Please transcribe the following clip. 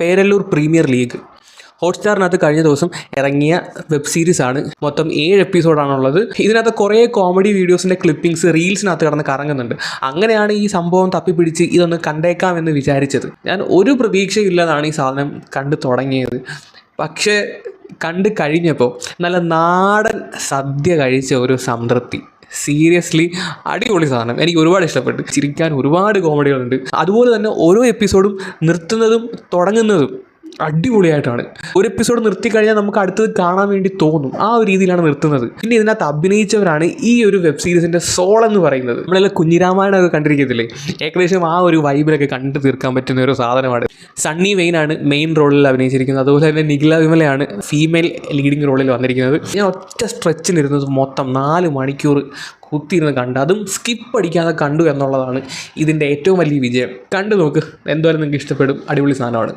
Perallur premier league. ഹോട്ട്സ്റ്റാറിനകത്ത് കഴിഞ്ഞ ദിവസം ഇറങ്ങിയ വെബ് സീരീസാണ്. മൊത്തം 7 എപ്പിസോഡാണുള്ളത്. ഇതിനകത്ത് കുറേ കോമഡി വീഡിയോസിൻ്റെ ക്ലിപ്പിങ്സ് റീൽസിനകത്ത് കിടന്ന് കറങ്ങുന്നുണ്ട്. അങ്ങനെയാണ് ഈ സംഭവം തപ്പിപ്പിടിച്ച് ഇതൊന്ന് കണ്ടേക്കാമെന്ന് വിചാരിച്ചത്. ഞാൻ ഒരു പ്രതീക്ഷയില്ലാതാണ് ഈ സാധനം കണ്ടു തുടങ്ങിയത്. പക്ഷേ കണ്ടു കഴിഞ്ഞപ്പോൾ നല്ല നാടൻ സദ്യ കഴിച്ച ഒരു സംതൃപ്തി. സീരിയസ്ലി അടിപൊളി സാധനം. എനിക്ക് ഒരുപാട് ഇഷ്ടപ്പെട്ടു. ചിരിക്കാൻ ഒരുപാട് കോമഡികളുണ്ട്. അതുപോലെ തന്നെ ഓരോ എപ്പിസോഡും നിർത്തുന്നതും തുടങ്ങുന്നതും അടിപൊളിയായിട്ടാണ്. ഒരു എപ്പിസോഡ് നിർത്തിക്കഴിഞ്ഞാൽ നമുക്ക് അടുത്തത് കാണാൻ വേണ്ടി തോന്നും. ആ ഒരു രീതിയിലാണ് നിർത്തുന്നത്. പിന്നെ ഇതിനകത്ത് അഭിനയിച്ചവരാണ് ഈ ഒരു വെബ് സീരീസിൻ്റെ സോൾ എന്ന് പറയുന്നത്. നമ്മളെല്ലാം കുഞ്ഞിരാമായണമൊക്കെ കണ്ടിരിക്കത്തില്ലേ, ഏകദേശം ആ ഒരു വൈബിലൊക്കെ കണ്ടു തീർക്കാൻ പറ്റുന്ന ഒരു സാധനമാണ്. സണ്ണി വെയിനാണ് മെയിൻ റോളിൽ അഭിനയിച്ചിരിക്കുന്നത്. അതുപോലെ തന്നെ നിഖില വിമലയാണ് ഫീമെയിൽ ലീഡിങ് റോളിൽ വന്നിരിക്കുന്നത്. ഞാൻ ഒറ്റ സ്ട്രെച്ചിനിരുന്നത് മൊത്തം 4 മണിക്കൂർ കുത്തിയിരുന്ന് കണ്ട്, അതും സ്കിപ്പ് അടിക്കാതെ കണ്ടു എന്നുള്ളതാണ് ഇതിൻ്റെ ഏറ്റവും വലിയ വിജയം. കണ്ടു നോക്ക്, എന്തായാലും നിങ്ങൾക്ക് ഇഷ്ടപ്പെടും. അടിപൊളി സാധനമാണ്.